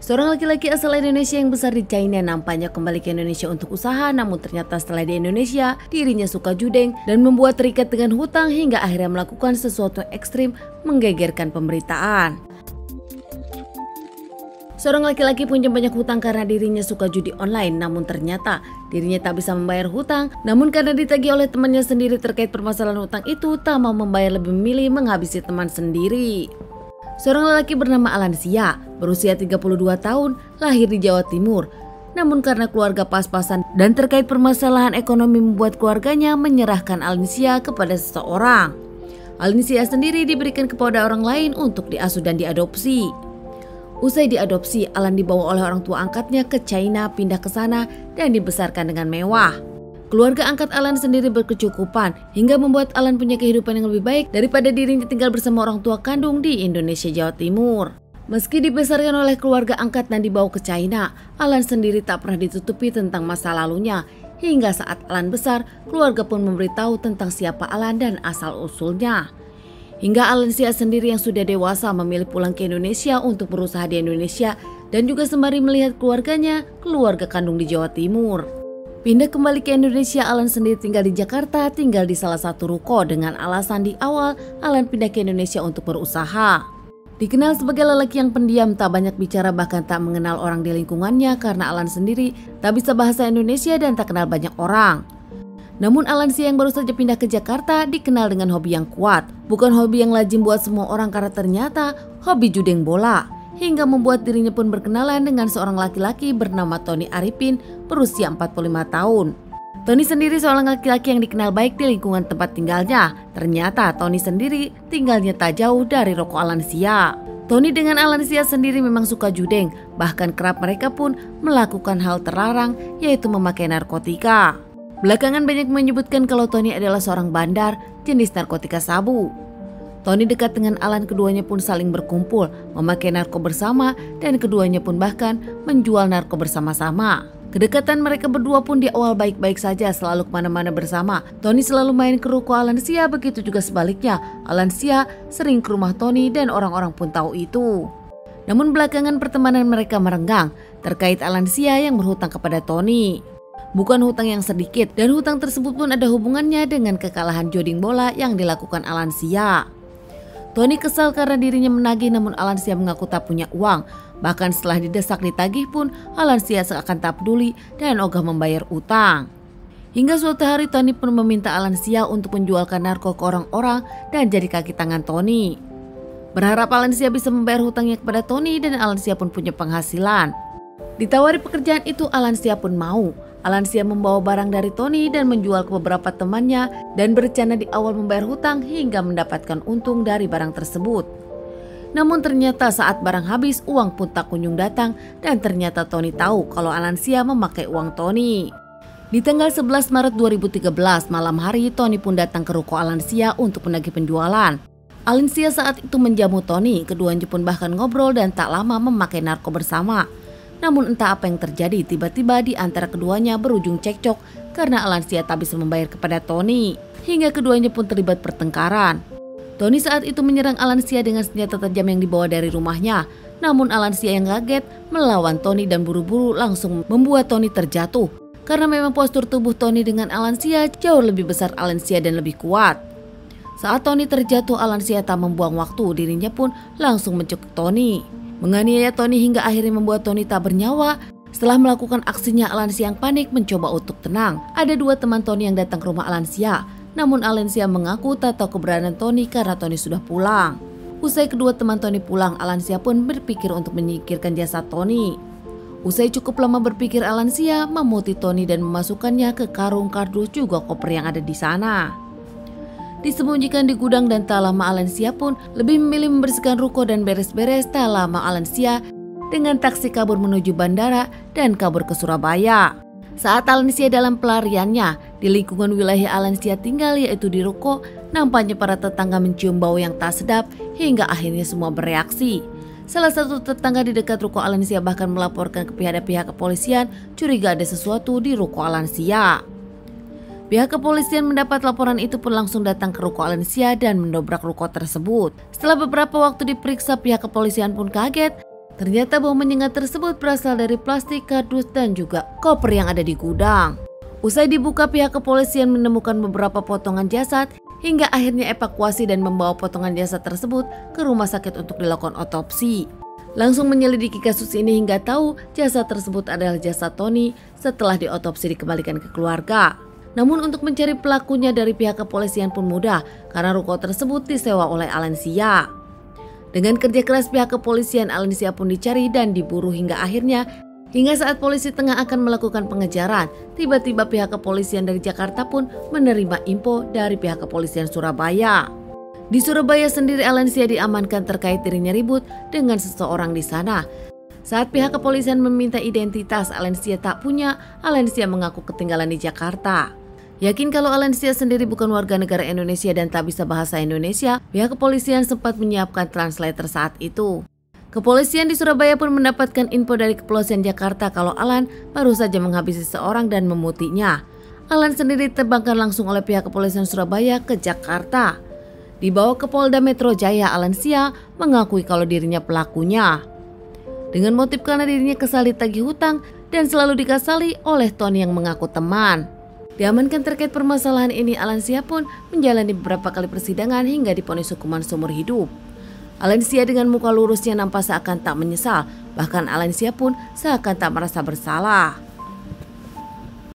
Seorang laki-laki asal Indonesia yang besar di China nampaknya kembali ke Indonesia untuk usaha, namun ternyata setelah di Indonesia, dirinya suka judeng dan membuat terikat dengan hutang hingga akhirnya melakukan sesuatu yang ekstrim menggegerkan pemberitaan. Seorang laki-laki punya banyak hutang karena dirinya suka judi online, namun ternyata dirinya tak bisa membayar hutang. Namun karena ditagih oleh temannya sendiri terkait permasalahan hutang itu, tak mau membayar, lebih memilih menghabisi teman sendiri. Seorang lelaki bernama Alan Sia, berusia 32 tahun, lahir di Jawa Timur. Namun karena keluarga pas-pasan dan terkait permasalahan ekonomi membuat keluarganya menyerahkan Alan Sia kepada seseorang. Alan Sia sendiri diberikan kepada orang lain untuk diasuh dan diadopsi. Usai diadopsi, Alan dibawa oleh orang tua angkatnya ke China, pindah ke sana dan dibesarkan dengan mewah. Keluarga angkat Alan sendiri berkecukupan hingga membuat Alan punya kehidupan yang lebih baik daripada dirinya tinggal bersama orang tua kandung di Indonesia, Jawa Timur. Meski dibesarkan oleh keluarga angkat dan dibawa ke China, Alan sendiri tak pernah ditutupi tentang masa lalunya. Hingga saat Alan besar, keluarga pun memberitahu tentang siapa Alan dan asal-usulnya. Hingga Alan Sia sendiri yang sudah dewasa memilih pulang ke Indonesia untuk berusaha di Indonesia dan juga sembari melihat keluarganya, keluarga kandung di Jawa Timur. Pindah kembali ke Indonesia, Alan sendiri tinggal di Jakarta, tinggal di salah satu ruko dengan alasan di awal Alan pindah ke Indonesia untuk berusaha. Dikenal sebagai lelaki yang pendiam, tak banyak bicara, bahkan tak mengenal orang di lingkungannya karena Alan sendiri tak bisa bahasa Indonesia dan tak kenal banyak orang. Namun Alan Sia yang baru saja pindah ke Jakarta dikenal dengan hobi yang kuat. Bukan hobi yang lazim buat semua orang karena ternyata hobi judeng bola. Hingga membuat dirinya pun berkenalan dengan seorang laki-laki bernama Tony Arifin berusia 45 tahun. Tony sendiri seorang laki-laki yang dikenal baik di lingkungan tempat tinggalnya. Ternyata Tony sendiri tinggalnya tak jauh dari ruko Alan Sia. Tony dengan Alan Sia sendiri memang suka judeng. Bahkan kerap mereka pun melakukan hal terlarang, yaitu memakai narkotika. Belakangan banyak menyebutkan kalau Tony adalah seorang bandar jenis narkotika sabu. Tony dekat dengan Alan, keduanya pun saling berkumpul, memakai narko bersama dan keduanya pun bahkan menjual narko bersama-sama. Kedekatan mereka berdua pun di awal baik-baik saja, selalu kemana-mana bersama. Tony selalu main ke ruko Alan Sia, begitu juga sebaliknya. Alan Sia sering ke rumah Tony dan orang-orang pun tahu itu. Namun belakangan pertemanan mereka merenggang terkait Alan Sia yang berhutang kepada Tony. Bukan hutang yang sedikit, dan hutang tersebut pun ada hubungannya dengan kekalahan joding bola yang dilakukan Alan Sia. Tony kesal karena dirinya menagih, namun Alan Sia mengaku tak punya uang. Bahkan setelah didesak ditagih pun Alan Sia seakan tak peduli dan ogah membayar utang. Hingga suatu hari Tony pun meminta Alan Sia untuk menjualkan narko ke orang-orang dan jadi kaki tangan Tony. Berharap Alan Sia bisa membayar hutangnya kepada Tony dan Alan Sia pun punya penghasilan. Ditawari pekerjaan itu, Alan Sia pun mau. Alan Sia membawa barang dari Tony dan menjual ke beberapa temannya dan berencana di awal membayar hutang hingga mendapatkan untung dari barang tersebut. Namun ternyata saat barang habis, uang pun tak kunjung datang dan ternyata Tony tahu kalau Alan Sia memakai uang Tony. Di tanggal 11 Maret 2013 malam hari, Tony pun datang ke ruko Alan Sia untuk menagih penjualan. Alan Sia saat itu menjamu Tony, keduanya pun bahkan ngobrol dan tak lama memakai narko bersama. Namun entah apa yang terjadi, tiba-tiba di antara keduanya berujung cekcok karena Alan Sia tak bisa membayar kepada Tony. Hingga keduanya pun terlibat pertengkaran. Tony saat itu menyerang Alan Sia dengan senjata tajam yang dibawa dari rumahnya. Namun Alan Sia yang kaget melawan Tony dan buru-buru langsung membuat Tony terjatuh. Karena memang postur tubuh Tony dengan Alan Sia jauh lebih besar Alan Sia dan lebih kuat. Saat Tony terjatuh, Alan Sia tak membuang waktu, dirinya pun langsung mencekik Tony. Menganiaya Tony hingga akhirnya membuat Tony tak bernyawa. Setelah melakukan aksinya, Alan Sia yang panik mencoba untuk tenang. Ada dua teman Tony yang datang ke rumah Alan Sia. Namun Alan Sia mengaku tak tahu keberadaan Tony karena Tony sudah pulang. Usai kedua teman Tony pulang, Alan Sia pun berpikir untuk menyingkirkan jasad Tony. Usai cukup lama berpikir, Alan Sia memutih Tony dan memasukkannya ke karung kardus juga koper yang ada di sana. Disembunyikan di gudang dan tak lama Alan Sia pun lebih memilih membersihkan ruko dan beres-beres. Tak lama Alan Sia dengan taksi kabur menuju bandara dan kabur ke Surabaya. Saat Alan Sia dalam pelariannya di lingkungan wilayah Alan Sia tinggal, yaitu di ruko, nampaknya para tetangga mencium bau yang tak sedap hingga akhirnya semua bereaksi. Salah satu tetangga di dekat ruko Alan Sia bahkan melaporkan ke pihak kepolisian curiga ada sesuatu di ruko Alan Sia. Pihak kepolisian mendapat laporan itu pun langsung datang ke ruko Alan Sia dan mendobrak ruko tersebut. Setelah beberapa waktu diperiksa, pihak kepolisian pun kaget Ternyata bom menyengat tersebut berasal dari plastik, kardus, dan juga koper yang ada di gudang. Usai dibuka, pihak kepolisian menemukan beberapa potongan jasad hingga akhirnya evakuasi dan membawa potongan jasad tersebut ke rumah sakit untuk dilakukan otopsi. Langsung menyelidiki kasus ini hingga tahu jasad tersebut adalah jasad Tony. Setelah diotopsi dikembalikan ke keluarga. Namun untuk mencari pelakunya dari pihak kepolisian pun mudah karena ruko tersebut disewa oleh Alensia. Dengan kerja keras pihak kepolisian, Alensia pun dicari dan diburu hingga saat polisi tengah akan melakukan pengejaran, tiba-tiba pihak kepolisian dari Jakarta pun menerima info dari pihak kepolisian Surabaya. Di Surabaya sendiri Alensia diamankan terkait dirinya ribut dengan seseorang di sana. Saat pihak kepolisian meminta identitas Alensia tak punya, Alensia mengaku ketinggalan di Jakarta. Yakin kalau Alensia sendiri bukan warga negara Indonesia dan tak bisa bahasa Indonesia, pihak kepolisian sempat menyiapkan translator saat itu. Kepolisian di Surabaya pun mendapatkan info dari kepolisian Jakarta kalau Alan baru saja menghabisi seorang dan memutinya. Alan sendiri diterbangkan langsung oleh pihak kepolisian Surabaya ke Jakarta. Dibawa ke Polda Metro Jaya, Alensia mengakui kalau dirinya pelakunya. Dengan motif karena dirinya kesal ditagih hutang dan selalu dikasali oleh Tony yang mengaku teman. Diamankan terkait permasalahan ini, Alensia pun menjalani beberapa kali persidangan hingga divonis hukuman seumur hidup. Alensia dengan muka lurusnya nampak seakan tak menyesal, bahkan Alensia pun seakan tak merasa bersalah.